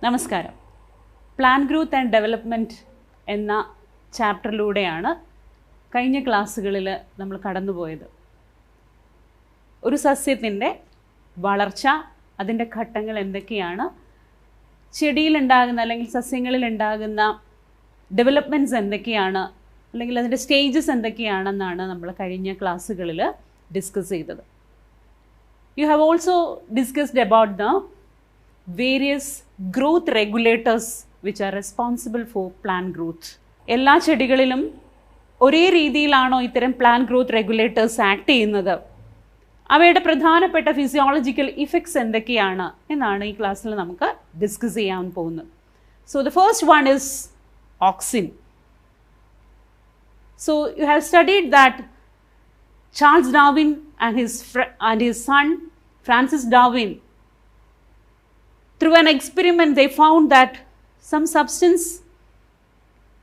നമസ്കാരം. Plan growth and development എന്ന ചാപ്റ്ററിലൂടെയാണ് കഴിഞ്ഞ ക്ലാസ്സുകളിൽ നമ്മൾ കടന്നുപോയത്. ഒരു സസ്യത്തിൻ്റെ വളർച്ച, അതിൻ്റെ ഘട്ടങ്ങൾ എന്തൊക്കെയാണ്, ചെടിയിലുണ്ടാകുന്ന അല്ലെങ്കിൽ സസ്യങ്ങളിലുണ്ടാകുന്ന ഡെവലപ്മെൻറ്റ്സ് എന്തൊക്കെയാണ്, അല്ലെങ്കിൽ അതിൻ്റെ സ്റ്റേജസ് എന്തൊക്കെയാണെന്നാണ് നമ്മൾ കഴിഞ്ഞ ക്ലാസ്സുകളിൽ ഡിസ്കസ് ചെയ്തത്. You have also discussed about the various growth regulators which are responsible for plant growth. എല്ലാ ചെടികളിലും ഒരേ രീതിയിലാണോ ഇത്തരം പ്ലാന്റ് ഗ്രോത്ത് റെഗുലേറ്റേഴ്സ് ആക്ട് ചെയ്യുന്നത്, അവയുടെ പ്രധാനപ്പെട്ട ഫിസിയോളജിക്കൽ ഇഫക്ട്സ് എന്തൊക്കെയാണ് എന്നാണ് ഈ ക്ലാസ്സിൽ നമുക്ക് ഡിസ്കസ് ചെയ്യാൻ പോകുന്നത്. So the first one is auxin. So you have studied that Charles Darwin and his son Francis Darwin, through an experiment, they found that some substance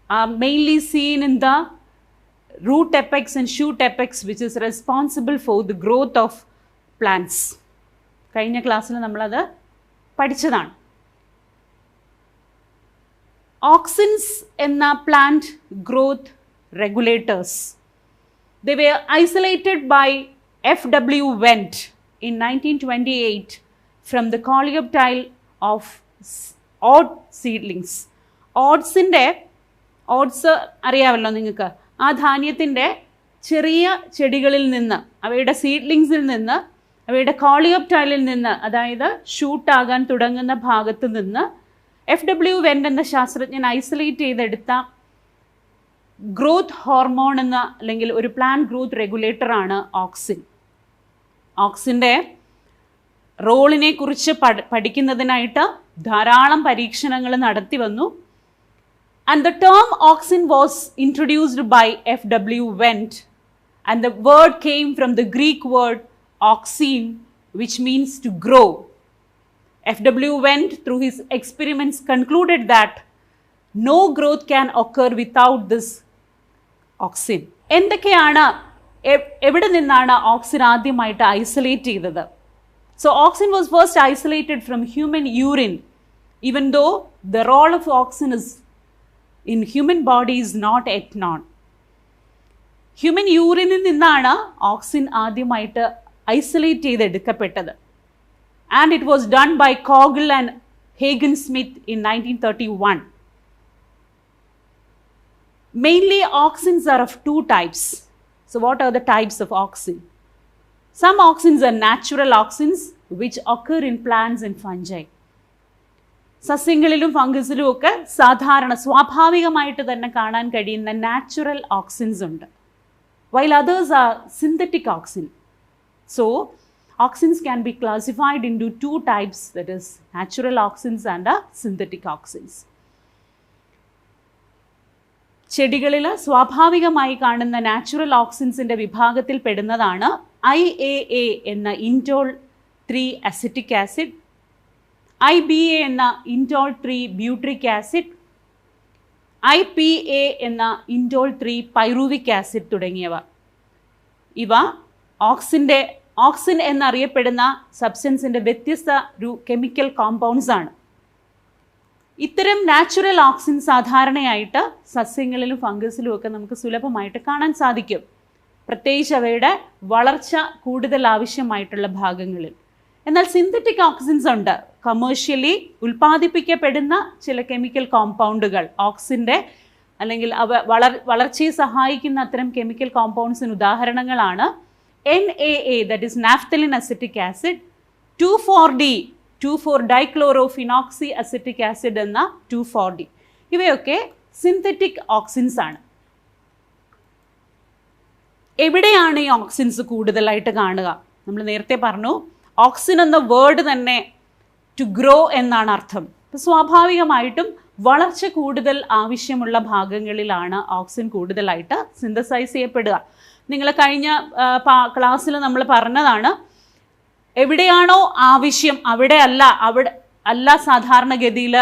are mainly seen in the root apex and shoot apex, which is responsible for the growth of plants. കഴിഞ്ഞ ക്ലാസ്സിൽ നമ്മളത് പഠിച്ചതാണ്. Auxins എന്ന plant growth regulators, they were isolated by F.W. Wendt in 1928 from the coleoptile of odd seedlings. Oats അറിയാമല്ലോ നിങ്ങൾക്ക്. ആ ധാന്യത്തിൻ്റെ ചെറിയ ചെടികളിൽ നിന്ന്, അവയുടെ സീഡ്ലിങ്സിൽ നിന്ന്, അവയുടെ കോളിയോപ്റ്റൈലിൽ നിന്ന്, അതായത് ഷൂട്ടാകാൻ തുടങ്ങുന്ന ഭാഗത്ത് നിന്ന് F.W. Wendt എന്ന ശാസ്ത്രജ്ഞൻ ഐസൊലേറ്റ് ചെയ്തെടുത്ത ഗ്രോത്ത് ഹോർമോൺ എന്ന അല്ലെങ്കിൽ ഒരു പ്ലാന്റ് ഗ്രോത്ത് റെഗുലേറ്ററാണ് ഓക്സിൻ. ഓക്സിൻ്റെ റോളിനെ കുറിച്ച് പഠിക്കുന്നതിനായിട്ട് ധാരാളം പരീക്ഷണങ്ങൾ നടത്തി വന്നു. And the term auxin was introduced by F.W. Wendt, and the word came from the Greek word oxine, which means to grow. F.W. Wendt, through his experiments, concluded that no growth can occur without this oxin. എന്തൊക്കെയാണ്, എവിടെ നിന്നാണ് auxin ആദ്യമായിട്ട് isolate ചെയ്തത്? So oxin was first isolated from human urine, even though the role of oxin is in human body is not yet known. Human urine നിന്നാണ് auxin ആദ്യമായിട്ട് isolate ചെയ്തെടുക്കപ്പെട്ടത്. And it was done by Kogel and Hagen-Smith in 1931. Mainly auxins are of two types. So what are the types of auxin? Some auxins are natural auxins which occur in plants and fungi. സസ്യങ്ങളിലും ഫംഗസിലും ഒക്കെ സാധാരണ സ്വാഭാവികമായിട്ട് തന്നെ കാണാൻ കഴിയുന്ന natural auxins ഉണ്ട്. while others are synthetic auxin. So auxins can be classified into two types, that is natural auxins and synthetic auxins. ചെടികളിൽ സ്വാഭാവികമായി കാണുന്ന നാച്ചുറൽ ഓക്സിൻസിൻ്റെ വിഭാഗത്തിൽ പെടുന്നതാണ് IAA എന്ന ഇൻഡോൾ 3 അസിറ്റിക് ആസിഡ്, IBA എന്ന ഇൻഡോൾ 3 ബ്യൂട്രിക് ആസിഡ്, IPA എന്ന indole 3 pyruvic acid തുടങ്ങിയവ. ഇവ auxin എന്നറിയപ്പെടുന്ന സബ്സ്റ്റൻസിൻ്റെ വ്യത്യസ്ത കെമിക്കൽ കോമ്പൗണ്ട്സ് ആണ്. ഇത്തരം നാച്ചുറൽ ഓക്സിൻ സാധാരണയായിട്ട് സസ്യങ്ങളിലും ഫംഗസിലും ഒക്കെ നമുക്ക് സുലഭമായിട്ട് കാണാൻ സാധിക്കും, പ്രത്യേകിച്ച് അവയുടെ വളർച്ച കൂടുതൽ ആവശ്യമായിട്ടുള്ള ഭാഗങ്ങളിൽ. എന്നാൽ സിന്തറ്റിക് ഓക്സിൻസ് ഉണ്ട്. കമേഴ്ഷ്യലി ഉൽപ്പാദിപ്പിക്കപ്പെടുന്ന ചില കെമിക്കൽ കോമ്പൗണ്ടുകൾ ഓക്സിൻ്റെ അല്ലെങ്കിൽ വളർച്ചയെ സഹായിക്കുന്ന അത്തരം കെമിക്കൽ കോമ്പൗണ്ട്സിന് ഉദാഹരണങ്ങളാണ് NAA, that is naphthalene acetic acid, 2,4-D, 2,4-dichlorophenoxy acetic acid എന്ന 2,4-D. ഇവയൊക്കെ സിന്തറ്റിക് ഓക്സിൻസ് ആണ്. എവിടെയാണ് ഈ ഓക്സിൻസ് കൂടുതലായിട്ട് കാണുക? നമ്മൾ നേരത്തെ പറഞ്ഞു, ഓക്സിൻ എന്ന വേർഡ് തന്നെ ടു ഗ്രോ എന്നാണ് അർത്ഥം. അപ്പോൾ സ്വാഭാവികമായിട്ടും വളർച്ച കൂടുതൽ ആവശ്യമുള്ള ഭാഗങ്ങളിലാണ് ഓക്സിൻ കൂടുതലായിട്ട് സിന്തസൈസ് ചെയ്യപ്പെടുക. നിങ്ങൾ കഴിഞ്ഞ ക്ലാസ്സിൽ നമ്മൾ പറഞ്ഞതാണ്, എവിടെയാണോ ആവശ്യം അവിടെ അല്ല സാധാരണഗതിയിൽ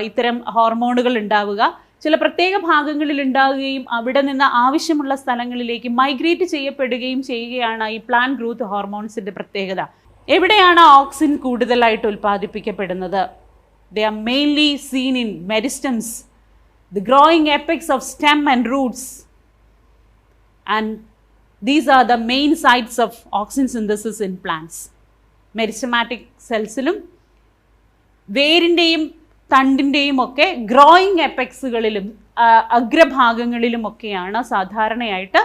ഇത്തരം ഹോർമോണുകൾ ഉണ്ടാവുക. ചില പ്രത്യേക ഭാഗങ്ങളിൽ ഉണ്ടാവുകയും അവിടെ നിന്ന് ആവശ്യമുള്ള സ്ഥലങ്ങളിലേക്ക് മൈഗ്രേറ്റ് ചെയ്യപ്പെടുകയും ചെയ്യുകയാണ് ഈ പ്ലാന്റ് ഗ്രോത്ത് ഹോർമോൺസിൻ്റെ പ്രത്യേകത. എവിടെയാണ് ഓക്സിൻ കൂടുതലായിട്ട് ഉൽപ്പാദിപ്പിക്കപ്പെടുന്നത്? They are mainly seen in meristems, the growing apex of stem and roots. And these are the main sites of auxin synthesis in plants. Meristematic cells-ilum വേരിൻ്റെയും തണ്ടിൻ്റെയും ഒക്കെ ഗ്രോയിങ് എപ്പെക്സുകളിലും അഗ്രഭാഗങ്ങളിലുമൊക്കെയാണ് സാധാരണയായിട്ട്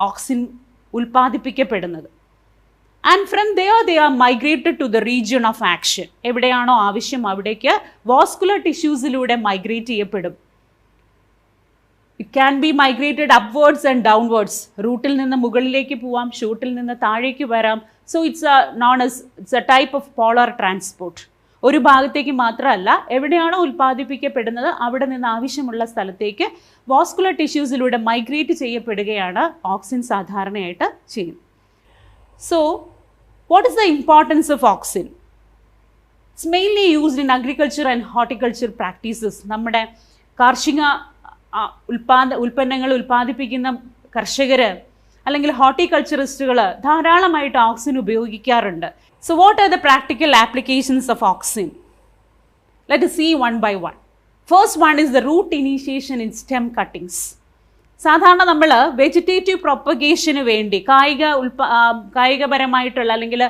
ഓക്സിൻ ഉൽപ്പാദിപ്പിക്കപ്പെടുന്നത്. And from there they are migrated to the region of action. എവിടെയാണോ ആവശ്യം അവിടേക്ക് vascular ടിഷ്യൂസിലൂടെ migrate ചെയ്യപ്പെടും. It can be migrated upwards and downwards. റൂട്ടിൽ നിന്ന് മുകളിലേക്ക് പോവാം, ഷൂട്ടിൽ നിന്ന് താഴേക്ക് വരാം. So it's a type of polar transport. ഒരു ഭാഗത്തേക്ക് മാത്രമല്ല, എവിടെയാണോ ഉൽപ്പാദിപ്പിക്കപ്പെടുന്നത് അവിടെ നിന്ന് ആവശ്യമുള്ള സ്ഥലത്തേക്ക് വാസ്കുലർ ടിഷ്യൂസിലൂടെ മൈഗ്രേറ്റ് ചെയ്യപ്പെടുകയാണ് ഓക്സിൻ സാധാരണയായിട്ട് ചെയ്യുന്നത്. So what is the importance of auxin? It's mainly used in agriculture and horticulture practices. നമ്മുടെ കാർഷിക ഉൽപ്പന്നങ്ങൾ ഉൽപ്പാദിപ്പിക്കുന്ന കർഷകർ അല്ലെങ്കിൽ ഹോർട്ടിക്കൾച്ചറിസ്റ്റുകൾ ധാരാളമായിട്ട് ഓക്സിൻ ഉപയോഗിക്കാറുണ്ട്. So what are the practical applications of auxin? Let us see one by one. First one is the root initiation in stem cuttings. സാധാരണ നമ്മൾ വെജിറ്റേറ്റീവ് പ്രൊപ്പഗേഷന് വേണ്ടി കായികപരമായിട്ടുള്ള അല്ലെങ്കിൽ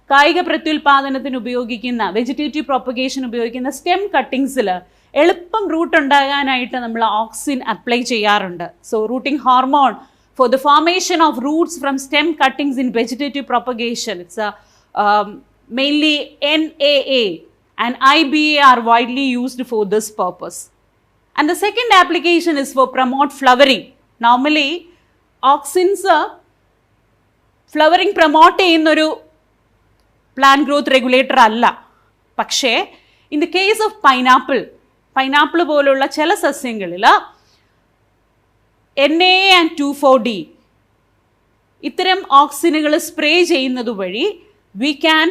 കായിക പ്രത്യുൽപാദനത്തിന് ഉപയോഗിക്കുന്ന വെജിറ്റേറ്റീവ് പ്രൊപ്പഗേഷൻ ഉപയോഗിക്കുന്ന സ്റ്റെം കട്ടിങ്സിൽ എളുപ്പം റൂട്ട് ഉണ്ടാകാനായിട്ട് നമ്മൾ ഓക്സിൻ അപ്ലൈ ചെയ്യാറുണ്ട്. So routing hormone for the formation of roots from stem cuttings in vegetative propagation. It's mainly NAA and IBA are widely used for this purpose. And the second application is for promote flowering. Normally, auxins flowering promote ചെയ്യുന്നൊരു plant growth regulator അല്ല. പക്ഷേ in the case of pineapple പോലുള്ള ചില സസ്യങ്ങളിൽ NA and 2,4-D ഇത്തരം ഓക്സിനുകൾ spray ചെയ്യുന്നത് വഴി we can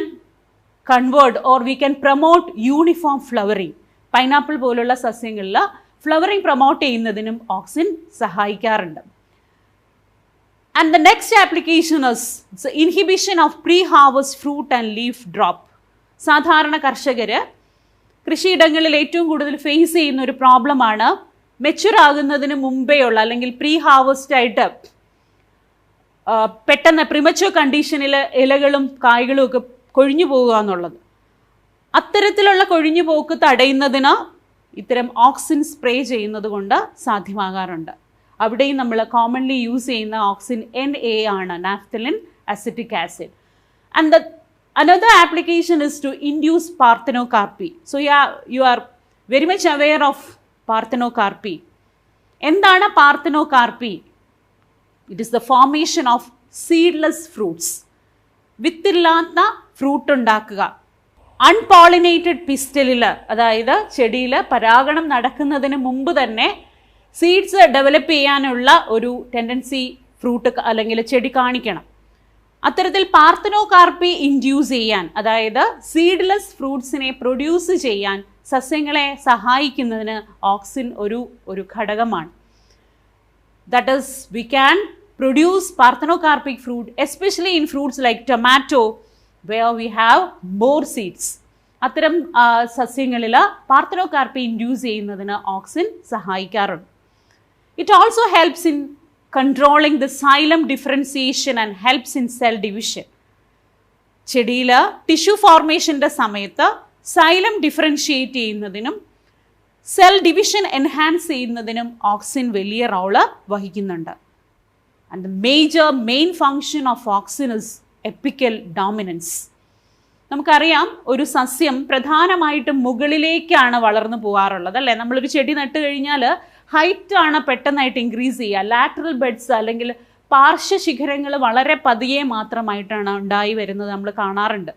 convert or we can promote uniform flowering. Pineapple പോലുള്ള സസ്യങ്ങളിൽ ഫ്ലവറിങ് പ്രൊമോട്ട് ചെയ്യുന്നതിനും ഓക്സിൻ സഹായിക്കാറുണ്ട്. And the next application is inhibition of pre harvest fruit and leaf drop. സാധാരണ കർഷകർ കൃഷിയിടങ്ങളിൽ ഏറ്റവും കൂടുതൽ ഫേസ് ചെയ്യുന്ന ഒരു പ്രോബ്ലമാണ് മെച്യൂർ ആകുന്നതിന് മുമ്പേ ഉള്ള അല്ലെങ്കിൽ പ്രീ ഹാർവസ്റ്റ് ആയിട്ട് പെട്ടെന്ന് പ്രിമച്യൂർ കണ്ടീഷനിൽ ഇലകളും കായ്കളും ഒക്കെ കൊഴിഞ്ഞു പോകുക എന്നുള്ളത്. അത്തരത്തിലുള്ള കൊഴിഞ്ഞു പോക്ക് തടയുന്നതിന് ഇത്തരം ഓക്സിൻ സ്പ്രേ ചെയ്യുന്നത് കൊണ്ട് സാധ്യമാകാറുണ്ട്. അവിടെയും നമ്മൾ കോമൺലി യൂസ് ചെയ്യുന്ന ഓക്സിൻ NA ആണ്, naphthalene acetic acid. And another application is to induce parthenocarpy. So you are very much aware of parthenocarpy. എന്താണ് parthenocarpy? It is the formation of seedless fruits. വിത്തില്ലാത്ത fruit ഉണ്ടാക്കുക. Unpollinated പിസ്റ്റലിൽ, അതായത് ചെടിയിൽ പരാഗണം നടക്കുന്നതിന് മുമ്പ് തന്നെ സീഡ്സ് ഡെവലപ്പ് ചെയ്യാനുള്ള ഒരു ടെൻഡൻസി ഫ്രൂട്ട് അല്ലെങ്കിൽ ചെടി കാണിക്കണം. അത്തരത്തിൽ പാർത്തനോകാർപ്പി ഇൻഡ്യൂസ് ചെയ്യാൻ, അതായത് സീഡ്ലെസ് ഫ്രൂട്ട്സിനെ പ്രൊഡ്യൂസ് ചെയ്യാൻ സസ്യങ്ങളെ സഹായിക്കുന്നതിന് ഓക്സിൻ ഒരു ഘടകമാണ്. That is we can produce parthenocarpic fruit especially in fruits like tomato where we have more seeds. അത്തരം സസ്യങ്ങളിൽ പാർത്തനോകാർപ്പി ഇൻഡ്യൂസ് ചെയ്യുന്നതിന് ഓക്സിൻ സഹായിക്കാറുണ്ട്. It also helps in controlling the xylem differentiation and helps in cell division. ചെടിയിൽ tissue ഫോർമേഷൻ്റെ സമയത്ത് xylem differentiate ചെയ്യുന്നതിനും cell division enhance ചെയ്യുന്നതിനും auxin വലിയ റോള് വഹിക്കുന്നുണ്ട്. And the main function of auxin is apical dominance. നമുക്കറിയാം, ഒരു സസ്യം പ്രധാനമായിട്ടും മുകളിലേക്കാണ് വളർന്നു പോകാറുള്ളത്, അല്ലേ? നമ്മളൊരു ചെടി നട്ട് കഴിഞ്ഞാൽ ഹൈറ്റാണ് പെട്ടെന്നായിട്ട് ഇൻക്രീസ് ചെയ്യുക. ലാറ്ററൽ ബെഡ്സ് അല്ലെങ്കിൽ പാർശ്വശിഖരങ്ങൾ വളരെ പതിയെ മാത്രമായിട്ടാണ് ഉണ്ടായി വരുന്നത് നമ്മൾ കാണാറുണ്ട്.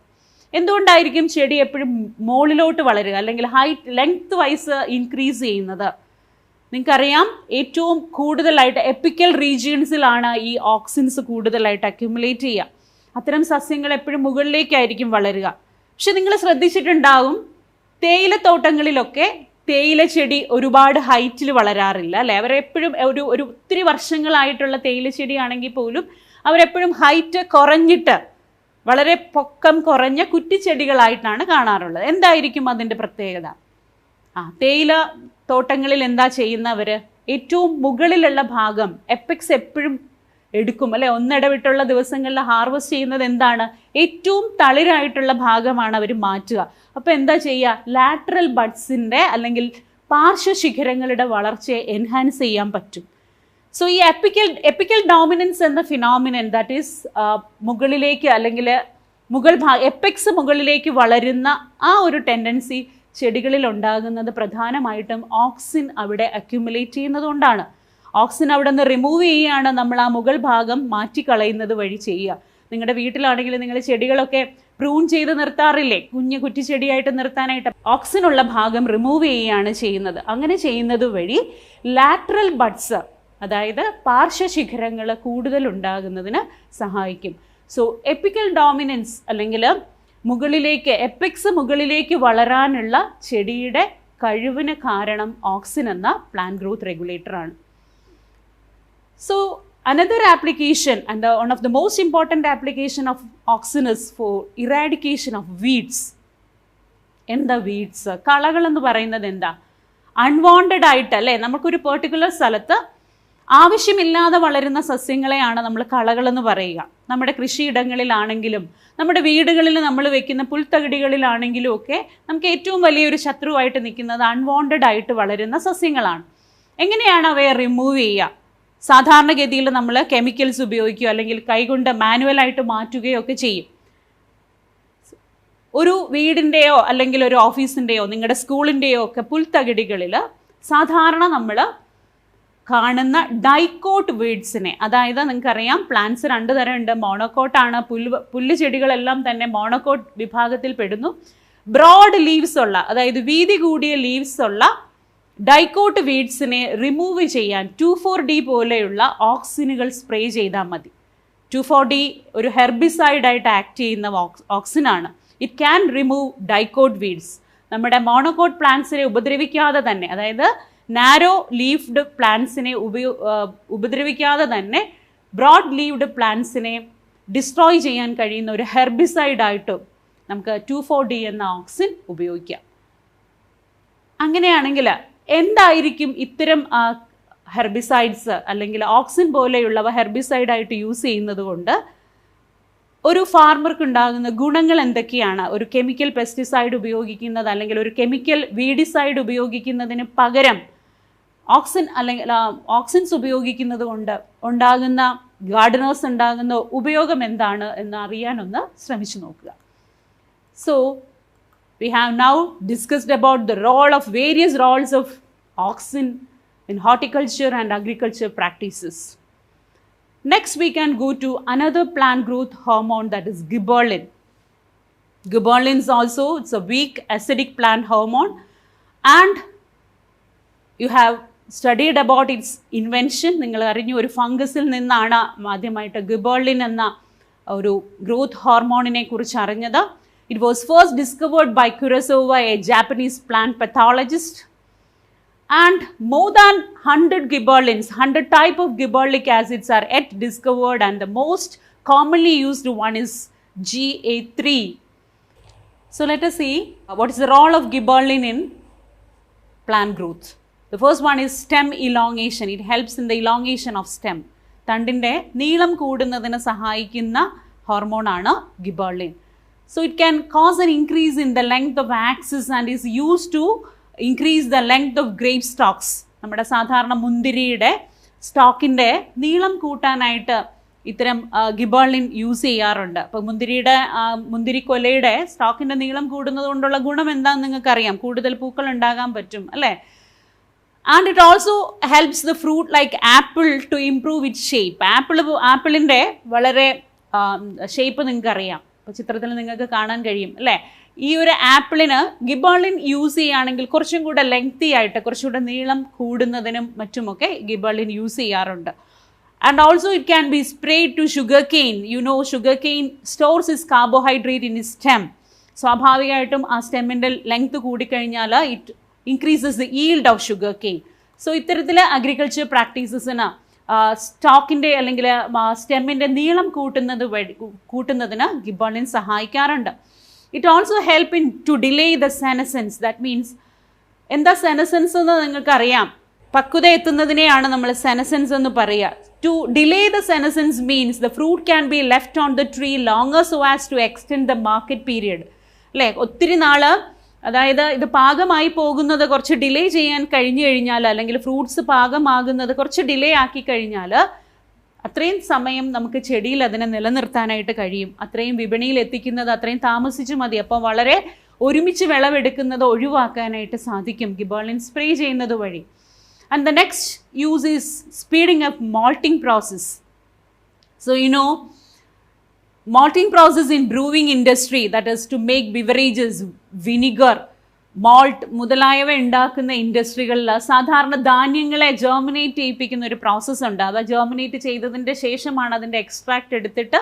എന്തുകൊണ്ടായിരിക്കും ചെടി എപ്പോഴും മുകളിലോട്ട് വളരുക അല്ലെങ്കിൽ ലെങ്ത് വൈസ് ഇൻക്രീസ് ചെയ്യുന്നത്? നിങ്ങൾക്കറിയാം, ഏറ്റവും കൂടുതലായിട്ട് എപ്പിക്കൽ റീജിയൻസിലാണ് ഈ ഓക്സിൻസ് കൂടുതലായിട്ട് അക്യുമുലേറ്റ് ചെയ്യുക. അത്തരം സസ്യങ്ങൾ എപ്പോഴും മുകളിലേക്കായിരിക്കും വളരുക. പക്ഷെ നിങ്ങൾ ശ്രദ്ധിച്ചിട്ടുണ്ടാകും, തേയിലത്തോട്ടങ്ങളിലൊക്കെ തേയില ചെടി ഒരുപാട് ഹൈറ്റിൽ വളരാറില്ല, അല്ലേ? അവരെപ്പോഴും ഒരു ഒത്തിരി വർഷങ്ങളായിട്ടുള്ള തേയില ചെടിയാണെങ്കിൽ പോലും അവരെപ്പോഴും ഹൈറ്റ് കുറഞ്ഞിട്ട് വളരെ പൊക്കം കുറഞ്ഞ കുറ്റിച്ചെടികളായിട്ടാണ് കാണാറുള്ളത്. എന്തായിരിക്കും അതിൻ്റെ പ്രത്യേകത? തേയില തോട്ടങ്ങളിൽ എന്താ ചെയ്യുന്നവർ? ഏറ്റവും മുകളിലുള്ള ഭാഗം എപ്പെക്സ് എപ്പോഴും എടുക്കും അല്ലെ. ഒന്നിടവിട്ടുള്ള ദിവസങ്ങളിൽ ഹാർവെസ്റ്റ് ചെയ്യുന്നത് എന്താണ്? ഏറ്റവും തളിരായിട്ടുള്ള ഭാഗമാണ് അവർ മാറ്റുക. അപ്പോൾ എന്താ ചെയ്യുക? ലാറ്ററൽ ബഡ്സിൻ്റെ അല്ലെങ്കിൽ പാർശ്വശിഖരങ്ങളുടെ വളർച്ചയെ എൻഹാൻസ് ചെയ്യാൻ പറ്റും. സോ ഈ എപ്പിക്കൽ ഡോമിനൻസ് എന്ന ഫിനോമിനൻ, ദാറ്റ് ഈസ് മുകളിലേക്ക് അല്ലെങ്കിൽ എപ്പെക്സ് മുകളിലേക്ക് വളരുന്ന ആ ഒരു ടെൻഡൻസി ചെടികളിൽ ഉണ്ടാകുന്നത് പ്രധാനമായിട്ടും ഓക്സിൻ അവിടെ അക്യുമുലേറ്റ് ചെയ്യുന്നതുകൊണ്ടാണ്. ഓക്സിൻ അവിടെ നിന്ന് റിമൂവ് ചെയ്യുകയാണ് നമ്മൾ ആ മുകൾ ഭാഗം മാറ്റിക്കളയുന്നത് വഴി ചെയ്യുക. നിങ്ങളുടെ വീട്ടിലാണെങ്കിൽ നിങ്ങൾ ചെടികളൊക്കെ പ്രൂൺ ചെയ്ത് നിർത്താറില്ലേ? കുഞ്ഞു കുറ്റിച്ചെടിയായിട്ട് നിർത്താനായിട്ട് ഓക്സിനുള്ള ഭാഗം റിമൂവ് ചെയ്യുകയാണ് ചെയ്യുന്നത്. അങ്ങനെ ചെയ്യുന്നത് വഴി ലാറ്ററൽ ബഡ്സ്, അതായത് പാർശ്വശിഖരങ്ങൾ കൂടുതൽ ഉണ്ടാകുന്നതിന് സഹായിക്കും. സോ എപ്പിക്കൽ ഡോമിനൻസ് അല്ലെങ്കിൽ എപ്പെക്സ് മുകളിലേക്ക് വളരാനുള്ള ചെടിയുടെ കഴിവിന് കാരണം ഓക്സിൻ എന്ന പ്ലാന്റ് ഗ്രോത്ത് റെഗുലേറ്ററാണ്. So another application and one of the most important application of auxin is for eradication of weeds. എന്താ വീഡ്സ്? കളകൾ എന്ന് പറയുന്നത് എന്താ? അൺവാണ്ടഡ് ആയിട്ട് അല്ലേ, നമുക്കൊരു പെർട്ടിക്കുലർ സ്ഥലത്ത് ആവശ്യമില്ലാതെ വളരുന്ന സസ്യങ്ങളെയാണ് നമ്മൾ കളകളെന്ന് പറയുക. നമ്മുടെ കൃഷിയിടങ്ങളിലാണെങ്കിലും നമ്മുടെ വീടുകളിൽ നമ്മൾ വെക്കുന്ന പുൽത്തകിടികളിലാണെങ്കിലും ഒക്കെ നമുക്ക് ഏറ്റവും വലിയൊരു ശത്രുവായിട്ട് നിൽക്കുന്നത് അൺവാണ്ടഡ് ആയിട്ട് വളരുന്ന സസ്യങ്ങളാണ്. എങ്ങനെയാണ് അവയെ റിമൂവ് ചെയ്യുക? സാധാരണഗതിയിൽ നമ്മൾ കെമിക്കൽസ് ഉപയോഗിക്കുകയോ അല്ലെങ്കിൽ കൈകൊണ്ട് മാനുവലായിട്ട് മാറ്റുകയോ ഒക്കെ ചെയ്യും. ഒരു വീടിൻ്റെയോ അല്ലെങ്കിൽ ഒരു ഓഫീസിൻ്റെയോ നിങ്ങളുടെ സ്കൂളിൻ്റെയോ ഒക്കെ പുൽത്തകിടികളിൽ സാധാരണ നമ്മൾ കാണുന്ന ഡൈക്കോട്ട് വീഡ്സിനെ, അതായത് നിങ്ങൾക്കറിയാം പ്ലാന്റ്സ് 2 തരം ഉണ്ട്. മോണോക്കോട്ടാണ്, പുല്ല് ചെടികളെല്ലാം തന്നെ മോണോക്കോട്ട് വിഭാഗത്തിൽ പെടുന്നു. ബ്രോഡ് ലീവ്സ് ഉള്ള, അതായത് വീതി കൂടിയ ലീവ്സ് ഉള്ള ഡൈക്കോട്ട് വീഡ്സിനെ റിമൂവ് ചെയ്യാൻ 2,4-D പോലെയുള്ള ഓക്സിനുകൾ സ്പ്രേ ചെയ്താൽ മതി. 2,4-D ഒരു ഹെർബിസൈഡായിട്ട് ആക്ട് ചെയ്യുന്ന ഓക്സിനാണ്. It can remove dicot weeds. നമ്മുടെ മോണോക്കോട്ട് പ്ലാന്റ്സിനെ ഉപദ്രവിക്കാതെ തന്നെ, അതായത് നാരോ ലീഫ്ഡ് പ്ലാന്റ്സിനെ ഉപദ്രവിക്കാതെ തന്നെ ബ്രോഡ് ലീവ്ഡ് പ്ലാന്റ്സിനെ ഡിസ്ട്രോയ് ചെയ്യാൻ കഴിയുന്ന ഒരു ഹെർബിസൈഡായിട്ടും നമുക്ക് 2,4-D എന്ന ഓക്സിൻ ഉപയോഗിക്കാം. അങ്ങനെയാണെങ്കിൽ എന്തായിരിക്കും ഇത്തരം ഹെർബിസൈഡ്സ് അല്ലെങ്കിൽ ഓക്സിൻ പോലെയുള്ളവ ഹെർബിസൈഡായിട്ട് യൂസ് ചെയ്യുന്നത് കൊണ്ട് ഒരു ഫാർമർക്ക് ഉണ്ടാകുന്ന ഗുണങ്ങൾ എന്തൊക്കെയാണ്? ഒരു കെമിക്കൽ പെസ്റ്റിസൈഡ് ഉപയോഗിക്കുന്നത് അല്ലെങ്കിൽ ഒരു കെമിക്കൽ വീഡിസൈഡ് ഉപയോഗിക്കുന്നതിന് പകരം ഓക്സിൻസ് ഉപയോഗിക്കുന്നത് കൊണ്ട് ഉണ്ടാകുന്ന ഗാർഡനേഴ്സ് ഉണ്ടാകുന്ന ഉപയോഗം എന്താണ് എന്ന് അറിയാനൊന്ന് ശ്രമിച്ചു നോക്കുക. So we have now discussed about the various roles of auxin in horticulture and agriculture practices. Next we can go to another plant growth hormone, that is gibberellin. Gibberellin is also, it's a weak acidic plant hormone, and you have studied about its invention. നിങ്ങൾ അറിഞ്ഞു ഒരു ഫംഗസിൽ നിന്നാണ് ആദ്യമായിട്ട് ഗിബെർലിൻ എന്ന ഒരു growth ഹോർമോണിനെ കുറിച്ച് അറിഞ്ഞത്. It was first discovered by Kurosawa, a Japanese plant pathologist, and more than 100 gibberellins, 100 type of gibberellic acids are yet discovered, and the most commonly used one is GA3. So let us see what is the role of gibberellin in plant growth. The first one is stem elongation. It helps in the elongation of stem. തണ്ടിൻ്റെ നീളം കൂടുന്നതിന് സഹായിക്കുന്ന ഹോർമോണാണ് ഗിബെർലിൻ. So it can cause an increase in the length of axis and is used to increase the length of grape stalks. നമ്മുടെ സാധാരണ മുന്തിരിയുടെ സ്റ്റോക്കിൻ്റെ നീളം കൂട്ടാനായിട്ട് ഇത്തരം ഗിബെർലിൻ യൂസ് ചെയ്യാറുണ്ട്. അപ്പോൾ മുന്തിരിക്കൊലയുടെ സ്റ്റോക്കിൻ്റെ നീളം കൂടുന്നത് കൊണ്ടുള്ള ഗുണം എന്താണെന്ന് നിങ്ങൾക്കറിയാം. കൂടുതൽ പൂക്കൾ ഉണ്ടാകാൻ പറ്റും അല്ലേ? And it also helps the fruit like apple to improve its shape. ആപ്പിളിൻ്റെ വളരെ ഷേപ്പ് നിങ്ങൾക്കറിയാം. അപ്പോൾ ചിത്രത്തിൽ നിങ്ങൾക്ക് കാണാൻ കഴിയും അല്ലേ? ഈ ഒരു ആപ്പിളിന് ഗിബെർലിൻ യൂസ് ചെയ്യുകയാണെങ്കിൽ കുറച്ചും കൂടെ ലെങ്തി ആയിട്ട് കുറച്ചുകൂടെ നീളം കൂടുന്നതിനും മറ്റുമൊക്കെ ഗിബെർലിൻ യൂസ് ചെയ്യാറുണ്ട്. And also it can be sprayed to sugar cane. You know sugar cane stores is carbohydrate in is stem. സ്വാഭാവികമായിട്ടും ആ സ്റ്റെമ്മിൻ്റെ ലെങ്ത് കൂടിക്കഴിഞ്ഞാൽ it increases the yield of sugar cane. So ഇത്തരത്തിൽ അഗ്രികൾച്ചർ പ്രാക്ടീസസിന് സ്റ്റോക്കിൻ്റെ അല്ലെങ്കിൽ സ്റ്റെമ്മിൻ്റെ നീളം കൂട്ടുന്നതിന് ഗിബർലിൻ സഹായിക്കാറുണ്ട്. It also help in to delay the senescence. That means എന്താ സെനസൻസ് എന്ന് നിങ്ങൾക്കറിയാം. പക്വത എത്തുന്നതിനെയാണ് നമ്മൾ സെനസൻസ് എന്ന് പറയുക. To delay the senescence means the fruit can be left on the tree longer so as to extend the market period. അല്ലേ, ഒത്തിരി നാൾ, അതായത് ഇത് പാകമായി പോകുന്നത് കുറച്ച് ഡിലേ ചെയ്യാൻ കഴിഞ്ഞു കഴിഞ്ഞാൽ, അല്ലെങ്കിൽ ഫ്രൂട്ട്സ് പാകമാകുന്നത് കുറച്ച് ഡിലേ ആക്കി കഴിഞ്ഞാൽ അത്രയും സമയം നമുക്ക് ചെടിയിൽ അതിനെ നിലനിർത്താനായിട്ട് കഴിയും. അത്രയും വിപണിയിൽ എത്തിക്കുന്നത് അത്രയും താമസിച്ചു മതി. അപ്പോൾ വളരെ ഒരുമിച്ച് വിളവെടുക്കുന്നത് ഒഴിവാക്കാനായിട്ട് സാധിക്കും ഗിബർലിൻ സ്പ്രേ ചെയ്യുന്നത് വഴി. And the next use is speeding up malting process. So malting process in brewing industry, that is to make beverages, vinegar, malt മുതലായവ ഉണ്ടാക്കുന്ന ഇൻഡസ്ട്രികളിൽ സാധാരണ ധാന്യങ്ങളെ ജെർമിനേറ്റ് ചെയ്യിപ്പിക്കുന്ന ഒരു പ്രോസസ്സ് ഉണ്ട്. അത് ജെർമിനേറ്റ് ചെയ്തതിൻ്റെ ശേഷമാണ് അതിൻ്റെ എക്സ്ട്രാക്റ്റ് എടുത്തിട്ട്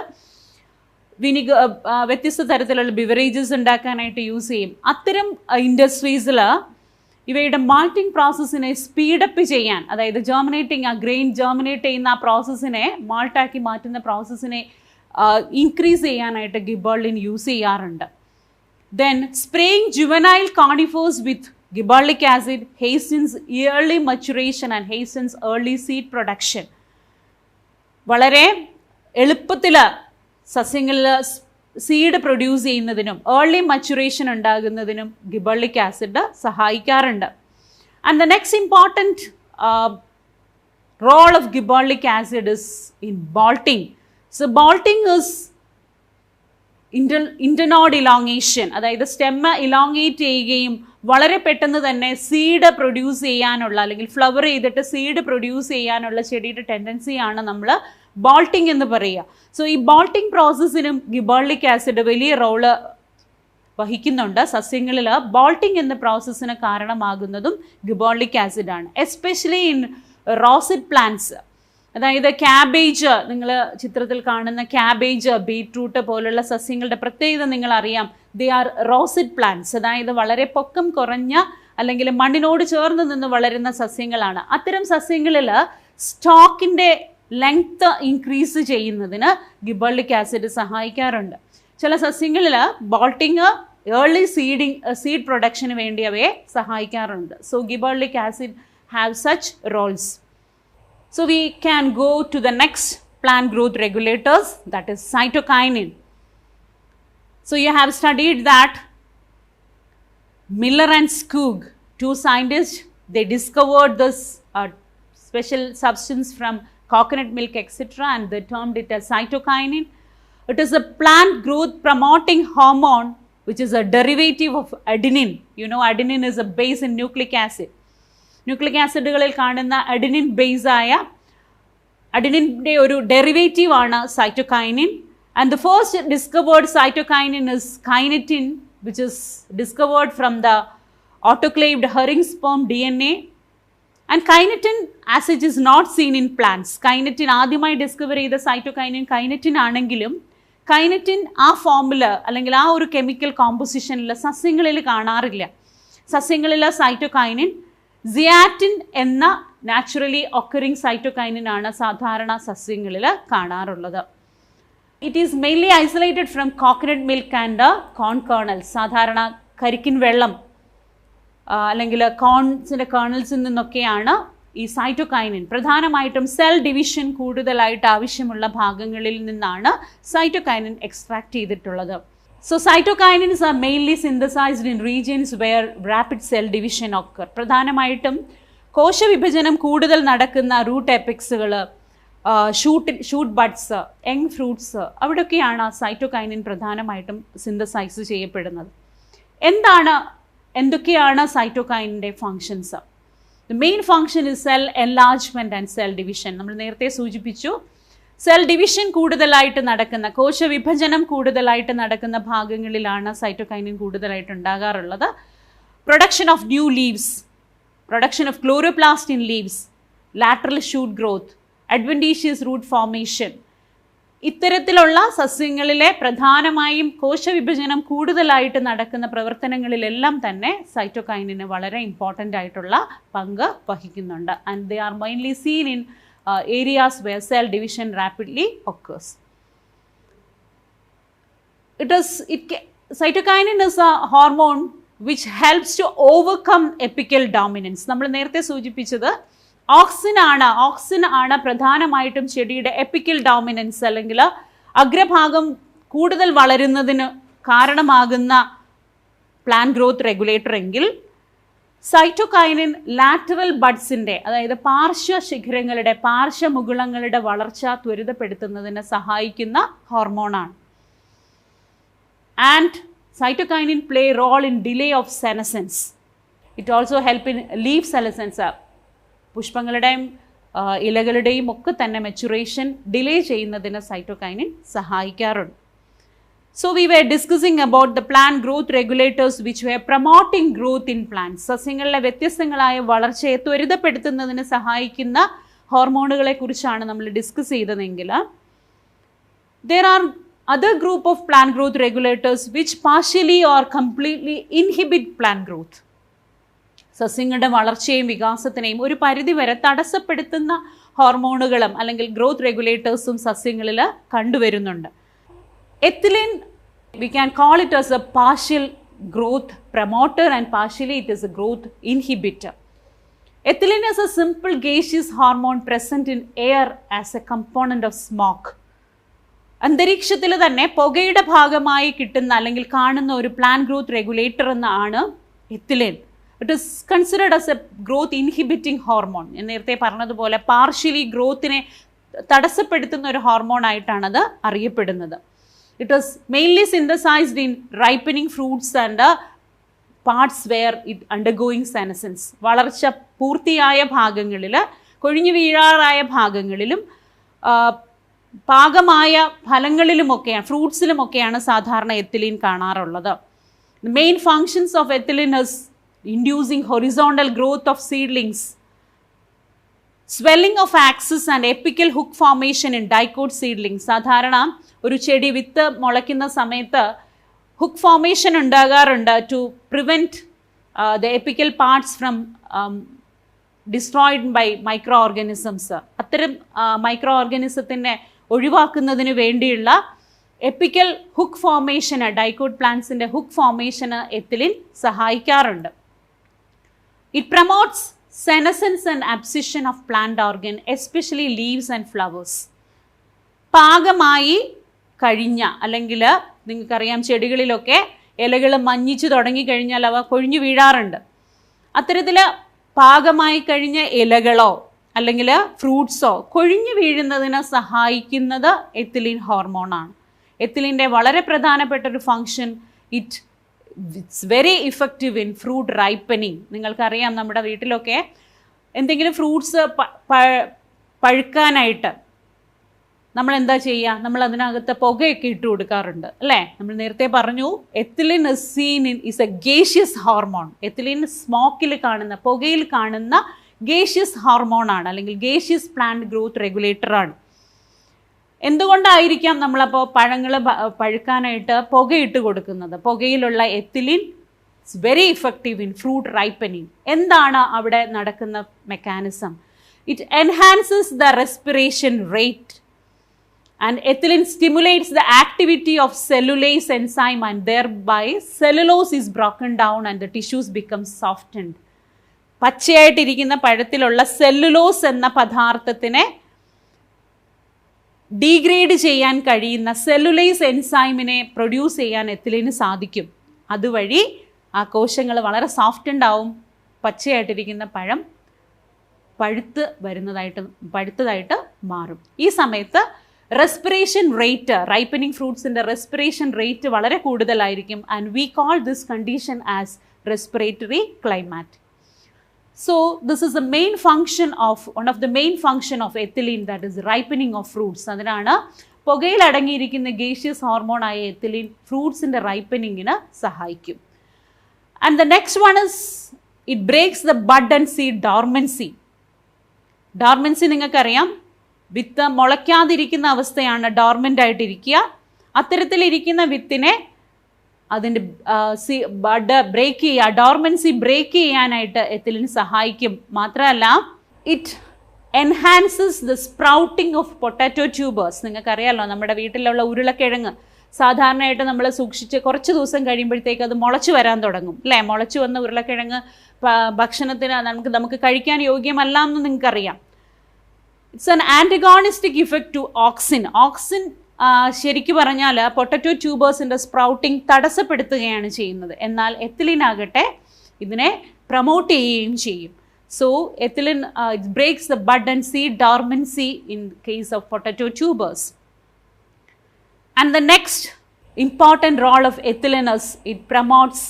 വിനിഗർ വ്യത്യസ്ത തരത്തിലുള്ള ബിവറേജസ് ഉണ്ടാക്കാനായിട്ട് യൂസ് ചെയ്യും. അത്തരം ഇൻഡസ്ട്രീസിൽ ഇവയുടെ മാൾട്ടിംഗ് പ്രോസസ്സിനെ സ്പീഡപ്പ് ചെയ്യാൻ, അതായത് ജെർമിനേറ്റിംഗ്, ആ ഗ്രെയിൻ ജെർമിനേറ്റ് ചെയ്യുന്ന ആ പ്രോസസ്സിനെ മാൾട്ടാക്കി മാറ്റുന്ന പ്രോസസ്സിനെ ഇൻക്രീസ് ചെയ്യാനായിട്ട് ഗിബർലിൻ യൂസ് ചെയ്യാറുണ്ട്. Then spraying juvenile conifers with gibberellic acid hastens early maturation and hastens early seed production. വളരെ എളുപ്പത്തിൽ സസ്യങ്ങളിൽ സീഡ് പ്രൊഡ്യൂസ് ചെയ്യുന്നതിനും ഏർലി മച്ചുറേഷൻ ഉണ്ടാകുന്നതിനും ഗിബർലിക് ആസിഡ് സഹായിക്കാറുണ്ട്. And the next important role of gibberellic acid is in bolting. So bolting is internode elongation, അതായത് stem elongate ചെയ്യുകയും വളരെ പെട്ടെന്ന് തന്നെ സീഡ് പ്രൊഡ്യൂസ് ചെയ്യാനുള്ള, അല്ലെങ്കിൽ ഫ്ലവർ ചെയ്തിട്ട് സീഡ് പ്രൊഡ്യൂസ് ചെയ്യാനുള്ള ചെടിയുടെ ടെൻഡൻസിയാണ് നമ്മൾ ബോൾട്ടിംഗ് എന്ന് പറയുക. സോ ഈ ബോൾട്ടിംഗ് പ്രോസസ്സിനും ഗിബർലിക് ആസിഡ് വലിയ റോള് വഹിക്കുന്നുണ്ട്. സസ്യങ്ങളിൽ ബോൾട്ടിംഗ് എന്ന പ്രോസസ്സിന് കാരണമാകുന്നതും ഗിബർലിക് ആസിഡാണ്. എസ്പെഷ്യലി ഇൻ റോസറ്റ് പ്ലാന്റ്സ്, അതായത് ക്യാബേജ്, നിങ്ങൾ ചിത്രത്തിൽ കാണുന്ന ക്യാബേജ്, ബീറ്റ്റൂട്ട് പോലുള്ള സസ്യങ്ങളുടെ പ്രത്യേകത നിങ്ങളറിയാം. ദേ ആർ റോസറ്റ് പ്ലാന്റ്സ്, അതായത് വളരെ പൊക്കം കുറഞ്ഞ അല്ലെങ്കിൽ മണ്ണിനോട് ചേർന്ന് നിന്ന് വളരുന്ന സസ്യങ്ങളാണ്. അത്തരം സസ്യങ്ങളിൽ സ്റ്റോക്കിൻ്റെ ലെങ്ത് ഇൻക്രീസ് ചെയ്യുന്നതിന് ഗിബർലിക് ആസിഡ് സഹായിക്കാറുണ്ട്. ചില സസ്യങ്ങളിൽ ബോൾട്ടിങ്, ഏർലി സീഡ് പ്രൊഡക്ഷന് വേണ്ടി അവയെ സഹായിക്കാറുണ്ട്. So gibberellic acid have such roles. So we can go to the next plant growth regulators, that is cytokinin. So you have studied that Miller and Skoog, two scientists, they discovered this special substance from coconut milk, etc., and they termed it as cytokinin. It is a plant growth promoting hormone which is a derivative of adenine. You know, adenine is a base in nucleic acid. Nucleic ആസിഡുകളിൽ കാണുന്ന adenine ബേസായ അഡിനിൻ്റെ ഒരു derivative ആണ് cytokinin. And the first discovered cytokinin is kinetin, which is discovered from the autoclaved herring sperm DNA. And kinetin as it is not seen in plants. Kinetin ആദ്യമായി discover ചെയ്ത cytokinin കൈനറ്റിൻ ആണെങ്കിലും കൈനറ്റിൻ ആ ഫോമിൽ അല്ലെങ്കിൽ ആ ഒരു കെമിക്കൽ കോമ്പോസിഷനിൽ സസ്യങ്ങളിൽ കാണാറില്ല. സസ്യങ്ങളിൽ സൈറ്റോകൈനിൻ സിയാറ്റിൻ എന്ന നാച്ചുറലി ഒക്കറിങ് സൈറ്റോകൈനിൻ ആണ് സാധാരണ സസ്യങ്ങളിൽ കാണാറുള്ളത്. It is mainly isolated from coconut milk and corn kernels. സാധാരണ കരിക്കിൻ വെള്ളം അല്ലെങ്കിൽ കോൺസിൻ്റെ കേർണൽസിൽ നിന്നൊക്കെയാണ് ഈ സൈറ്റോകൈനിൻ. പ്രധാനമായിട്ടും സെൽ ഡിവിഷൻ കൂടുതലായിട്ട് ആവശ്യമുള്ള ഭാഗങ്ങളിൽ നിന്നാണ് സൈറ്റോകൈനിൻ എക്സ്ട്രാക്ട് ചെയ്തിട്ടുള്ളത്. So cytokinins are mainly synthesized in regions where rapid cell division occur. പ്രധാനമായിട്ടും കോശവിഭജനം കൂടുതൽ നടക്കുന്ന റൂട്ട് എപ്പിക്സുകൾ, ഷൂട്ട് ബഡ്സ്, യങ് ഫ്രൂട്ട്സ്, അവിടെയൊക്കെയാണ് സൈറ്റോകൈനിൻ പ്രധാനമായിട്ടും സിന്തസൈസ് ചെയ്യപ്പെടുന്നത്. എന്തൊക്കെയാണ് സൈറ്റോകൈനിൻ്റെ functions? The main function is cell enlargement and cell division. നമ്മൾ നേരത്തെ സൂചിപ്പിച്ചു, സെൽ ഡിവിഷൻ കൂടുതലായിട്ട് നടക്കുന്ന, കോശവിഭജനം കൂടുതലായിട്ട് നടക്കുന്ന ഭാഗങ്ങളിലാണ് സൈറ്റോകൈനിൻ കൂടുതലായിട്ട് ഉണ്ടാകാറുള്ളത്. Production of new leaves, production of chloroplast in leaves, lateral shoot growth, adventitious root formation, ഇത്തരത്തിലുള്ള സസ്യങ്ങളിലെ പ്രധാനമായും കോശവിഭജനം കൂടുതലായിട്ട് നടക്കുന്ന പ്രവർത്തനങ്ങളിലെല്ലാം തന്നെ സൈറ്റോകൈനിന് വളരെ ഇമ്പോർട്ടൻ്റ് ആയിട്ടുള്ള പങ്ക് വഹിക്കുന്നുണ്ട്. And they are mainly scene in areas where cell division rapidly occurs. Cytokinin is a hormone which helps to overcome apical dominance. നമ്മൾ നേരത്തെ സൂചിപ്പിച്ചത് ഓക്സിൻ ആണ് പ്രധാനമായിട്ടും ചെടിയുടെ എപ്പിക്കൽ ഡോമിനൻസ് അല്ലെങ്കിൽ അഗ്രഭാഗം കൂടുതൽ വളരുന്നതിന് കാരണമാകുന്ന പ്ലാന്റ് ഗ്രോത്ത് റെഗുലേറ്റർ എങ്കിൽ സൈറ്റോകൈനിൻ ലാറ്ററൽ ബഡ്സിൻ്റെ അതായത് പാർശ്വശിഖരങ്ങളുടെ പാർശ്വമുകുളങ്ങളുടെ വളർച്ച ത്വരിതപ്പെടുത്തുന്നതിന് സഹായിക്കുന്ന ഹോർമോണാണ്. And cytokinin play a role in delay of senescence. It also help in leaf senescence. പുഷ്പങ്ങളുടെയും ഇലകളുടെയും ഒക്കെ തന്നെ മെച്ചുറേഷൻ ഡിലേ ചെയ്യുന്നതിന് സൈറ്റോകൈനിൻ സഹായിക്കാറുണ്ട്. So we were discussing about the plant growth regulators which were promoting growth in plants. സസ്യങ്ങളിലെ വ്യത്യസ്തങ്ങളായ വളർച്ചയെ ത്വരിതപ്പെടുത്തുന്നതിന് സഹായിക്കുന്ന ഹോർമോണുകളെ കുറിച്ചാണ് നമ്മൾ discuss ചെയ്തതെങ്കിൽ there are other group of plant growth regulators which partially or completely inhibit plant growth. സസ്യങ്ങളുടെ വളർച്ചയും വികാസത്തിനെയും ഒരു പരിധിവരെ തടസ്സപ്പെടുത്തുന്ന ഹോർമോണുകളും അല്ലെങ്കിൽ ഗ്രോത്ത് റെഗുലേറ്റേഴ്സും സസ്യങ്ങളിൽ കണ്ടുവരുന്നുണ്ട്. Ethylene we can call it as a partial growth promoter and partially it is a growth inhibitor. Ethylene is a simple gaseous hormone present in air as a component of smoke. അന്തരീക്ഷത്തിൽ തന്നെ പുകയുടെ ഭാഗമായി കിട്ടുന്ന അല്ലെങ്കിൽ കാണുന്ന ഒരു plant growth regulator എന്നാണ് ethylene. It is considered as A growth inhibiting hormone. ഞാൻ നേരത്തെ പറഞ്ഞതുപോലെ പാർഷ്യലി ഗ്രോത്തിനെ തടസ്സപ്പെടുത്തുന്ന ഒരു ഹോർമോൺ ആയിട്ടാണത് അറിയപ്പെടുന്നത്. It is mainly synthesised in ripening fruits and parts where it undergoing senescence. വളർച്ച പൂർത്തിയായ ഭാഗങ്ങളിൽ, കൊഴിഞ്ഞു വീഴാറായ ഭാഗങ്ങളിലും പാകമായ ഫലങ്ങളിലുമൊക്കെയാണ്, ഫ്രൂട്ട്സിലുമൊക്കെയാണ് സാധാരണ എത്തിലിൻ കാണാറുള്ളത്. The main functions of ethylene is inducing horizontal growth of seedlings, swelling of axis and apical hook formation in dicot seedlings. സാധാരണ ഒരു ചെടി വിത്ത് മുളയ്ക്കുന്ന സമയത്ത് ഹുക്ക് ഫോർമേഷൻ ഉണ്ടാകാറുണ്ട് to prevent the apical parts from destroyed by microorganisms. അത്തരം micro ഓർഗാനിസത്തിനെ ഒഴിവാക്കുന്നതിന് വേണ്ടിയുള്ള എപ്പിക്കൽ ഹുക്ക് ഫോർമേഷന്, ഡൈക്കോട്ട് പ്ലാന്റ്സിൻ്റെ ഹുക്ക് ഫോർമേഷന് എത്തിലിൻ സഹായിക്കാറുണ്ട്. It promotes senescence and abscission of plant organ, especially leaves and flowers. പാകമായി കഴിഞ്ഞ അല്ലെങ്കിൽ നിങ്ങൾക്കറിയാം ചെടികളിലൊക്കെ ഇലകൾ മഞ്ഞിച്ച് തുടങ്ങിക്കഴിഞ്ഞാൽ അവ കൊഴിഞ്ഞു വീഴാറുണ്ട്. അത്തരത്തിൽ പാകമായി കഴിഞ്ഞ ഇലകളോ അല്ലെങ്കിൽ ഫ്രൂട്ട്സോ കൊഴിഞ്ഞു വീഴുന്നതിന് സഹായിക്കുന്നത് എത്തിലിൻ ഹോർമോണാണ്. എത്തിലിൻ്റെ വളരെ പ്രധാനപ്പെട്ട ഒരു function, it's very effective in fruit ripening. നിങ്ങൾക്കറിയാം നമ്മുടെ വീട്ടിലൊക്കെ എന്തെങ്കിലും ഫ്രൂട്ട്സ് പഴുക്കാനായിട്ട് നമ്മൾ എന്താ ചെയ്യുക? നമ്മൾ അതിനകത്ത് പുകയൊക്കെ ഇട്ട് കൊടുക്കാറുണ്ട് അല്ലേ? നമ്മൾ നേരത്തെ പറഞ്ഞു ethylene is a gaseous hormone. Ethylene സ്മോക്കിൽ കാണുന്ന, പുകയിൽ കാണുന്ന ഗേഷ്യസ് ഹോർമോണാണ് അല്ലെങ്കിൽ ഗേഷ്യസ് പ്ലാന്റ് ഗ്രോത്ത് റെഗുലേറ്ററാണ്. എന്തുകൊണ്ടായിരിക്കാം നമ്മളപ്പോൾ പഴങ്ങൾ പഴുക്കാനായിട്ട് പുകയിട്ട് കൊടുക്കുന്നത്? പുകയിലുള്ള ethylene it's very effective in fruit ripening. എന്താണ് അവിടെ നടക്കുന്ന mechanism? It enhances the respiration rate and ethylene stimulates the activity of cellulase enzyme and thereby cellulose is broken down and the tissues become softened. പച്ചയായിട്ടിരിക്കുന്ന പഴത്തിലുള്ള cellulose എന്ന പദാർത്ഥത്തിനെ degrade ചെയ്യാൻ കഴിയുന്ന cellulase എൻസൈമിനെ produce ചെയ്യാൻ എത്തിലിന് സാധിക്കും. അതുവഴി ആ കോശങ്ങൾ വളരെ സോഫ്റ്റൻഡ് ആവും. പച്ചയായിട്ടിരിക്കുന്ന പഴം പഴുത്തതായിട്ട് മാറും. ഈ സമയത്ത് റെസ്പിറേഷൻ റേറ്റ്, റൈപ്പനിങ് ഫ്രൂട്ട്സിൻ്റെ റെസ്പിറേഷൻ റേറ്റ് വളരെ കൂടുതലായിരിക്കും. And we call this condition as respiratory climate. So this is the main function of one of the main function of ethylene, that is ripening of fruits. അതിനാണ് പുകയിൽ അടങ്ങിയിരിക്കുന്ന gaseous ഹോർമോണായ ethylene ഫ്രൂട്ട്സിൻ്റെ റൈപ്പനിങ്ങിന് സഹായിക്കും. And the next one is it breaks the bud and seed dormancy. Dormancy നിങ്ങൾക്കറിയാം, വിത്ത് മുളയ്ക്കാതിരിക്കുന്ന അവസ്ഥയാണ് ഡോർമെൻ്റ് ആയിട്ടിരിക്കുക. അത്തരത്തിലിരിക്കുന്ന വിത്തിനെ അതിൻ്റെ ബഡ് ബ്രേക്ക് ചെയ്യുക, ഡോർമൻസി ബ്രേക്ക് ചെയ്യാനായിട്ട് എത്തിലിൻ സഹായിക്കും. മാത്രമല്ല it enhances the sprouting of potato tubers. നിങ്ങൾക്കറിയാമല്ലോ, നമ്മുടെ വീട്ടിലുള്ള ഉരുളക്കിഴങ്ങ് സാധാരണയായിട്ട് നമ്മൾ സൂക്ഷിച്ച് കുറച്ച് ദിവസം കഴിയുമ്പോഴത്തേക്ക് അത് മുളച്ചു വരാൻ തുടങ്ങും അല്ലേ? മുളച്ചു വന്ന ഉരുളക്കിഴങ്ങ് ഭക്ഷണത്തിന് നമുക്ക് കഴിക്കാൻ യോഗ്യമല്ല എന്ന് നിങ്ങൾക്കറിയാം. It's an antagonistic effect to auxin. Auxin ശരിക്കും പറഞ്ഞാൽ പൊട്ടറ്റോ ട്യൂബേഴ്സിൻ്റെ സ്പ്രൗട്ടിംഗ് തടസ്സപ്പെടുത്തുകയാണ് ചെയ്യുന്നത്. എന്നാൽ എത്തിലിൻ ആകട്ടെ ഇതിനെ പ്രൊമോട്ട് ചെയ്യുകയും ചെയ്യും. So ethylene it breaks the bud and seed dormancy in case of potato tubers. And the next important role of ethylene is it promotes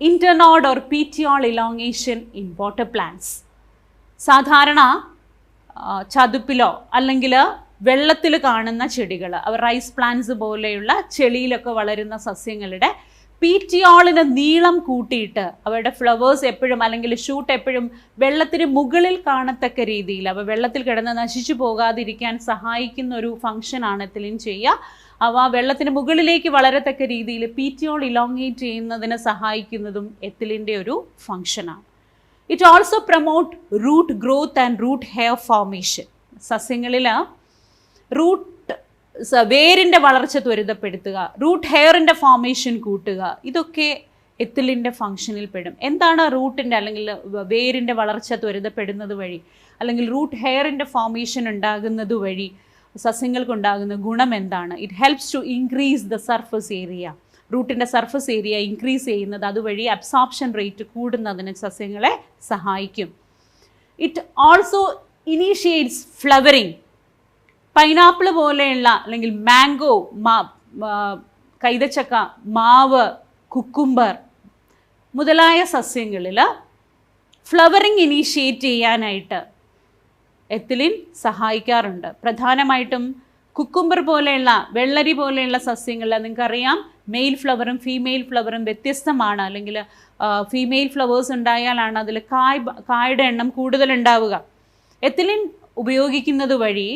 internode or petiole elongation in water plants. സാധാരണ ചതുപ്പിലോ അല്ലെങ്കിൽ വെള്ളത്തിൽ കാണുന്ന ചെടികൾ, അവർ rice plants പോലെയുള്ള ചെളിയിലൊക്കെ വളരുന്ന സസ്യങ്ങളുടെ പീറ്റിയോളിന് നീളം കൂട്ടിയിട്ട് അവരുടെ ഫ്ലവേഴ്സ് എപ്പോഴും അല്ലെങ്കിൽ ഷൂട്ട് എപ്പോഴും വെള്ളത്തിന് മുകളിൽ കാണത്തക്ക രീതിയിൽ അവ വെള്ളത്തിൽ കിടന്ന് നശിച്ചു പോകാതിരിക്കാൻ സഹായിക്കുന്ന ഒരു ഫംഗ്ഷനാണ് എത്തിലിൻ ചെയ്യുക. അവ വെള്ളത്തിന് മുകളിലേക്ക് വളരത്തക്ക രീതിയിൽ പീറ്റിയോൾ ഇലോങ്ങേറ്റ് ചെയ്യുന്നതിന് സഹായിക്കുന്നതും എത്തിലിൻ്റെ ഒരു ഫംഗ്ഷനാണ്. It also promote root growth and root hair formation. സസ്യങ്ങളിൽ വേരിൻ്റെ വളർച്ച ത്വരിതപ്പെടുത്തുക, റൂട്ട് ഹെയറിൻ്റെ ഫോർമേഷൻ കൂട്ടുക, ഇതൊക്കെ എത്തിലിൻ്റെ ഫംഗ്ഷനിൽ പെടും. എന്താണ് റൂട്ടിൻ്റെ അല്ലെങ്കിൽ വേരിൻ്റെ വളർച്ച ത്വരിതപ്പെടുന്നത് വഴി അല്ലെങ്കിൽ റൂട്ട് ഹെയറിൻ്റെ ഫോർമേഷൻ ഉണ്ടാകുന്നത് വഴി സസ്യങ്ങൾക്കുണ്ടാകുന്ന ഗുണം എന്താണ്? It helps to increase the surface area. റൂട്ടിൻ്റെ സർഫസ് ഏരിയ ഇൻക്രീസ് ചെയ്യുന്നത് അതുവഴി അബ്സോർപ്ഷൻ റേറ്റ് കൂടുന്നതിന് സസ്യങ്ങളെ സഹായിക്കും. It also initiates flowering. Pineapple പോലെയുള്ള അല്ലെങ്കിൽ മാംഗോ, കൈതച്ചക്ക, മാവ്, കുക്കുംബർ മുതലായ സസ്യങ്ങളിൽ ഫ്ലവറിങ് ഇനീഷ്യേറ്റ് ചെയ്യാനായിട്ട് എത്തിലിൻ സഹായിക്കാറുണ്ട്. പ്രധാനമായിട്ടും കുക്കുംബർ പോലെയുള്ള വെള്ളരി പോലെയുള്ള സസ്യങ്ങളിൽ നിങ്ങൾക്കറിയാം മെയിൽ ഫ്ലവറും ഫീമെയിൽ ഫ്ലവറും വ്യത്യസ്തമാണ്. അല്ലെങ്കിൽ ഫീമെയിൽ ഫ്ലവേഴ്സ് ഉണ്ടായാലാണ് അതിൽ കായുടെ എണ്ണം കൂടുതലുണ്ടാവുക. എത്തിലിൻ ഉപയോഗിക്കുന്നത് വഴി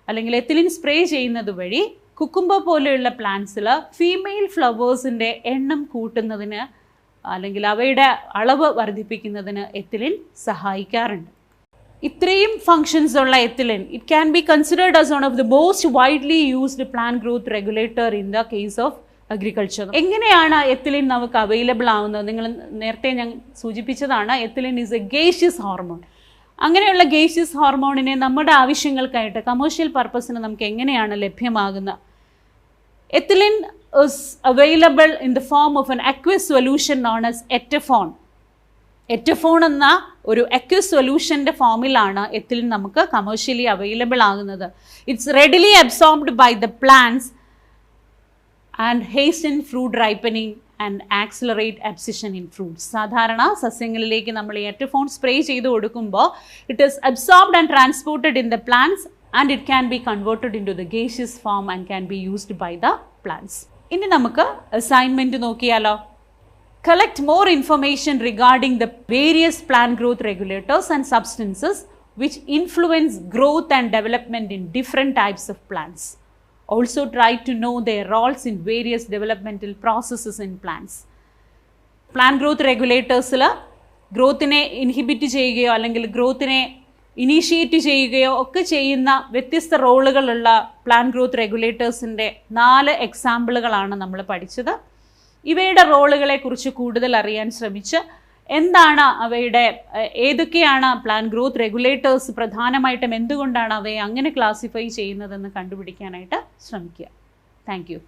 അല്ലെങ്കിൽ എത്തിലിൻ സ്പ്രേ ചെയ്യുന്നത് വഴി കുക്കുംബർ പോലെയുള്ള പ്ലാന്റ്സിൽ ഫീമെയിൽ ഫ്ലവേഴ്സിൻ്റെ എണ്ണം കൂട്ടുന്നതിന് അല്ലെങ്കിൽ അവയുടെ അളവ് വർദ്ധിപ്പിക്കുന്നതിന് എത്തിലിൻ സഹായിക്കാറുണ്ട്. ഇത്രയും ഫങ്ഷൻസ് ഉള്ള ethylene it can be considered as one of the most widely used plant growth regulator in the case of agriculture. എങ്ങനെയാണ് എത്തിലിൻ നമുക്ക് അവൈലബിൾ ആവുന്നത്? നിങ്ങൾ നേരത്തെ ഞാൻ സൂചിപ്പിച്ചതാണ്, ethylene is a gaseous hormone. അങ്ങനെയുള്ള ഗേഷ്യസ് ഹോർമോണിനെ നമ്മുടെ ആവശ്യങ്ങൾക്കായിട്ട് കമേഴ്ഷ്യൽ പർപ്പസിന് നമുക്ക് എങ്ങനെയാണ് ലഭ്യമാകുന്നത്? Ethylene is available in the form of an aqueous solution known as ethephon. Ethephon എന്ന ഒരു അക്വസ് സൊല്യൂഷൻ്റെ ഫോമിലാണ് എത്തിലിൻ നമുക്ക് കമേഴ്ഷ്യലി അവൈലബിൾ ആകുന്നത്. It's readily absorbed by the plants and hasten fruit ripening and accelerate abscission in fruits. സാധാരണ സസ്യങ്ങളിലേക്ക് നമ്മൾ ethephon spray ചെയ്ത് കൊടുക്കുമ്പോൾ it is absorbed and transported in the plants and it can be converted into the gaseous form and can be used by the plants. ഇനി നമുക്ക് assignment നോക്കിയാലോ? Collect more information regarding the various plant growth regulators and substances which influence growth and development in different types of plants. Also try to know their roles in various developmental processes in plants. Plant growth regulators ഗ്രോത്തിനെ inhibit ചെയ്യുകയോ അല്ലെങ്കിൽ ഗ്രോത്തിനെ initiate ചെയ്യുകയോ ഒക്കെ ചെയ്യുന്ന വ്യത്യസ്ത റോളുകളുള്ള plant growth റെഗുലേറ്റേഴ്സിൻ്റെ 4 എക്സാമ്പിളുകളാണ് നമ്മൾ പഠിച്ചത്. ഇവയുടെ റോളുകളെക്കുറിച്ച് കൂടുതൽ അറിയാൻ ശ്രമിച്ച് എന്താണ് അവയുടെ ഏതൊക്കെയാണ് പ്ലാന്റ് ഗ്രോത്ത് റെഗുലേറ്റേഴ്സ്, പ്രധാനമായിട്ടും എന്തുകൊണ്ടാണ് അവയെ അങ്ങനെ ക്ലാസിഫൈ ചെയ്യുന്നതെന്ന് കണ്ടുപിടിക്കാനായിട്ട് ശ്രമിക്കുക. Thank you.